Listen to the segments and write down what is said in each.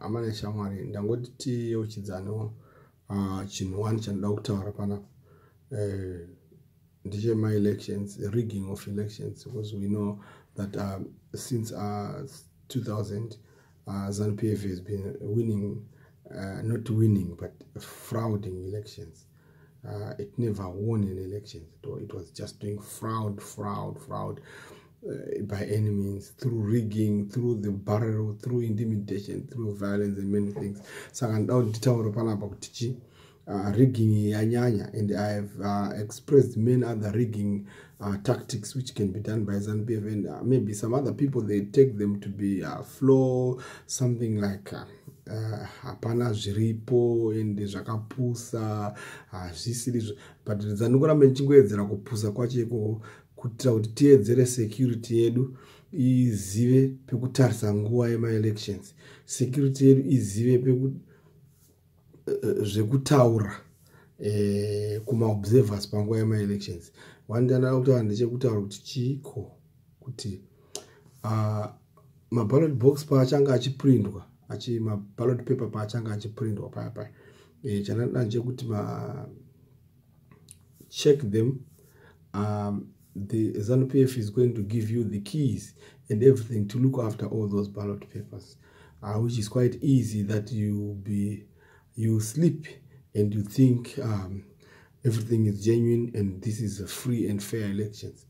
amane shamwari ndangoti tiyeuchidzano chinhu wani chandida kutaura panapa ndiche my-elections, rigging of elections, because we know that since 2000 ZANU-PF has been winning, not winning but frauding elections. It never won an election. It was just doing fraud by any means, through rigging, through the barrel, through intimidation, through violence and many things. Rigging yanyanya, and I have expressed many other rigging tactics which can be done by ZANU-PF, and maybe some other people, they take them to be flaw, something like hapana zviripo ende zvakapusa zvisiri, but zanongoramba ndichingoedzera kupusa kwacheko kuitira kuti tiedzere security yedu izive pekutarisa nguva yema-elections, security yedu izive zvekutaura kuma-observers panguva yema-elections. Wandana kutaura ndechekutaura kuti chiko kuti ma-ballot box paachanga achiprindwa, ma-ballot paper paachanga achiprindwa papa, chanada ndechekuti check them. The ZANU-PF is going to give you the keys and everything to look after all those ballot papers, which is quite easy that you sleep and you think everything is genuine and this is a free and fair elections.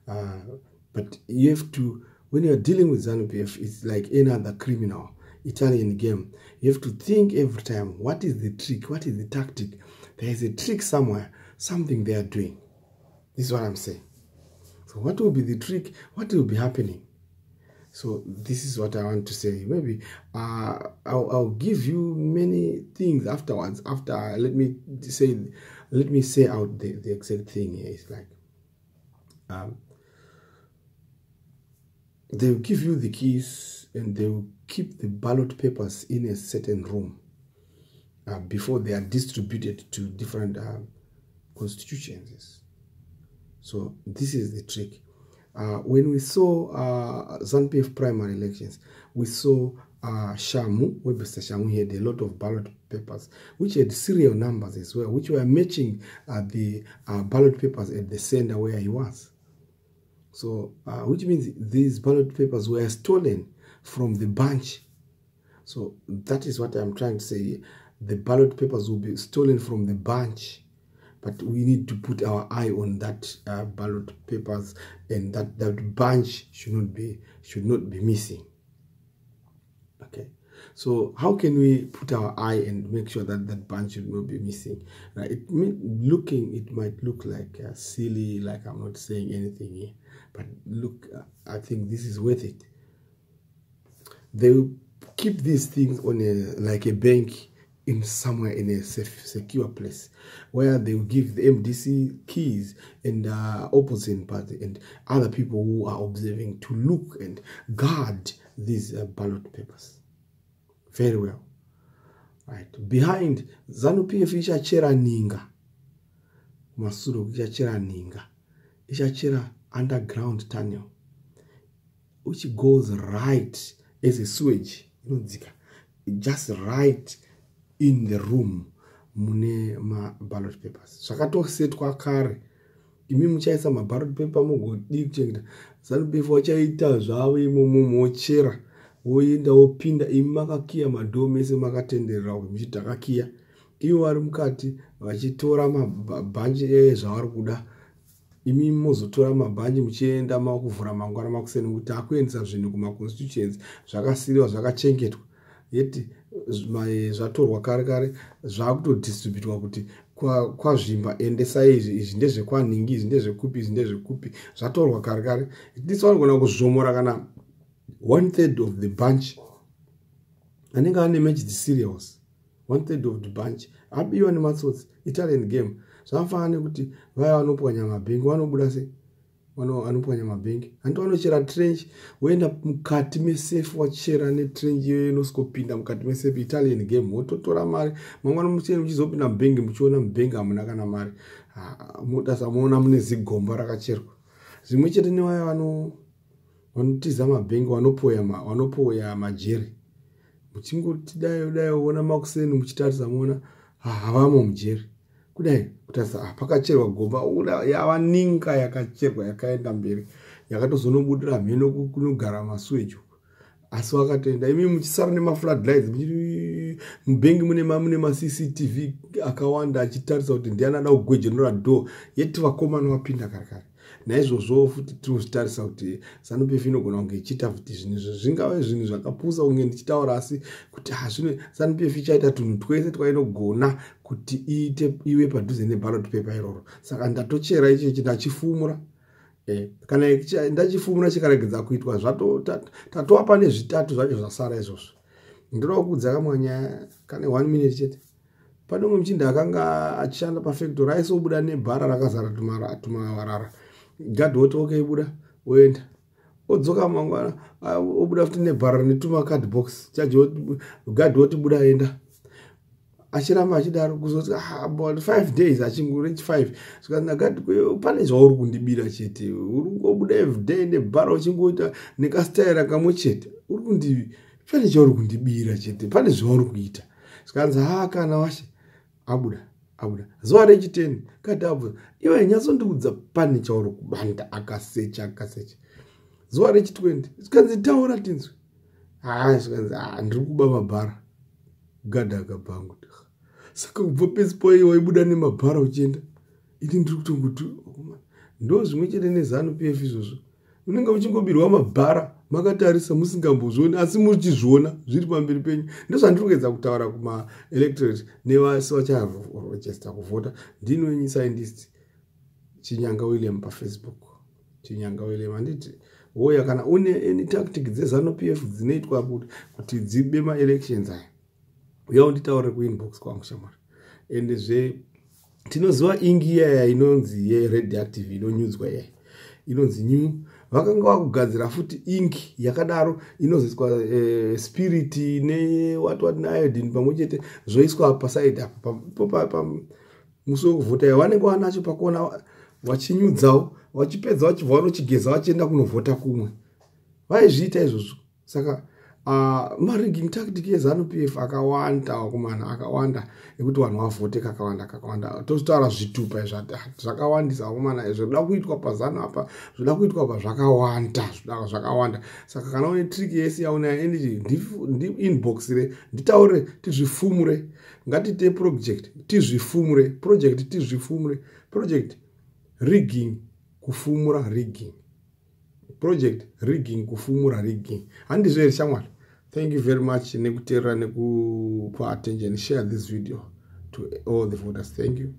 But you have to, when you're dealing with ZANU-PF, it's like any other criminal Italian game. You have to think every time, what is the trick? What is the tactic? There is a trick somewhere, something they are doing. This is what I'm saying. So what will be the trick? What will be happening? So this is what I want to say. Maybe I'll give you many things afterwards. After let me say out the exact thing here. It's like they will give you the keys and they will keep the ballot papers in a certain room before they are distributed to different constituencies. So this is the trick. When we saw ZANU-PF primary elections, we saw Shamu, Webster Shamu, he had a lot of ballot papers, which had serial numbers as well, which were matching the ballot papers at the center where he was. So, which means these ballot papers were stolen from the bunch. So that is what I'm trying to say. The ballot papers will be stolen from the bunch. But we need to put our eye on that ballot papers, and that bunch should not be missing. Okay, so how can we put our eye and make sure that that bunch should not be missing? It might look like silly, like I'm not saying anything here, but look, I think this is worth it. They will keep these things on like a bank, in somewhere in a secure place, where they will give the MDC keys and opposing party and other people who are observing to look and guard these ballot papers very well. Right, behind ZANU-PF ichachera ninga, masuro ichachera ninga, ichachera underground tunnel which goes right as a sewage, just right in the room mune ma ballot papers. Zvakatosetwa kare. Imi muchaisa ma ballot paper mugodi kuchengeta. ZANU-PF vachaita zvavo imomo mochera. Woenda wopinda imi makakiya madhoo mese makatenderera kuti muchidhakakiya. Ivo vari mukati vachitora mabhanji zvavari kuda. Imi mozotora mabhanji muchienda makuvhura mangwana makuseni kuti akuendesa zvinhu kuma constituents zvakasiriwa zvakachengetwa. Yeti zvatorwa kare zvakutodistributwa kuti kwazvimba endesai izvi ndezvekwaningi, izvi ndezvekupi, izvi ndezvekupi, zvatorwa kare. This vanogona kuzvomora kana 1/3 of the bunch anenge ane match the serials, 1/3 of the bunch abiwa nematsotsi. Italian game zvafana nekuti vaya vanopwanya mabhengi vanobuda sei, vanopwanya mabhengi hanti vanochera trench, woenda mukati mesafe wachera netrench iyoyo inosvikopinda mukati mesafe. Italian game wototora mari mangwana mucheni muchizopinda mubhengi muchiona mubhengi hamuna kana mari, moona mune zigomba rakacherwa. Zvimwe chete nevaya vanotiza mabhengi, wanopoya majeri. muchingoti dai ona makuseni muchitarisa muona havamo mujeri kudai kutarisa pakacherwa gomba yava ninga yakacherwa yakaenda mberi yakatozonobudira mheno kunogara masuweji asi wakatoenda imi muchisara nemafloodlights mubengi mune maCCTV akawanda achitarisa kuti ndiani ada kugwejenura dhoo yeti vakomana vapinda kare naizvozvo futi tirikuzvitarisa kuti ZANU-PF inogona kunge ichiita futi zvinhu izvo zvingave zvinhu zvakapusa kunge ndichitaura asi kuti zvino ZANU-PF ichaita tunhu twese twainogona kuti ive padhuze neballot paper iroro. Saka ndatochera ichechi ndachifumura kana ndachifumura chikaregedza kuitwa tatova pane zvitatu zvacho zvasara izvozvo. Ndoda kuudza kamwe nyaya kane 1 minute chete. Pane umwe muchinda akanga achishanda pafactory aisobuda nebhara rakazara tumawarara. Gadhi woti okay buda oenda odzoka mangwana obuda futi nebhara netuma card box gadhi woti buda enda achiramba achidaro kuzoti about 5 days achingoreach 5 zvikanzi gadhi pane zvauri kundibira chete uri ngobuda every day nebhara uchingoita nekastaira kamwe chete uri kundi pane zvauri kundibira chete pane zvauri kuita zvikanzi kana washe abuda zuva rechi10 gadhi abva iwe nyatsondiudza pane chauri kubanda akasecha zuva rechi20 zvikanzi taura tinzwe zvikanzi ndiri kuba mabhara gadhi akabhangu saka kubva pesipo waibuda nemabhara uchienda ini ndiri kutongoti ndo zvimwe chete neZANU-PF izvozvo unenge uchingobirwa mabhara makatarisa musingambozvioni asi muchizviona zviri pamberi penyu. Ndozvandiri kuedza kutaura kumaelectorate nevasi vacharejesta kuvhota. Ndino scientist Chinyanga William paFacebook. Chinyanga William anditi woya kana une any tactic dzeZANU-PF dzinoitwa kuti dzibe ma-elections aya uya unditaure kuinbox kwangu shamwari. Ende tinoziva ingi yaya inonzi yeradioactive inonyudzwa yaya inonzi new vakanga vakugadzira futi inki yakadaro inozoiswa spirit what iodine pamwe chete zvoiswa paside apa musi wekuvhota vanenge vanacho pakona vachinyudzawo vachipedza vachibva vanochigeza vachienda kunovhota kumwe vaizviita izvozvo. Saka marigging tactic yeZANU-PF akawanda wakomana akawanda ekuti vanhu vavhote kakawanda tozotaura zvitupa zvakawandisa wakomana zvoda kuitwa pazano apa zvoda kuitwa zvakawanda. Saka kana une trick yese yauna energy ndi inbox nditaure tizvifumure ngatite project rigging kufumura rigging project rigging kufumura rigging handizvere shamwari. Thank you very much nekuteerera nekupa attention. Share this video to all the voters. Thank you.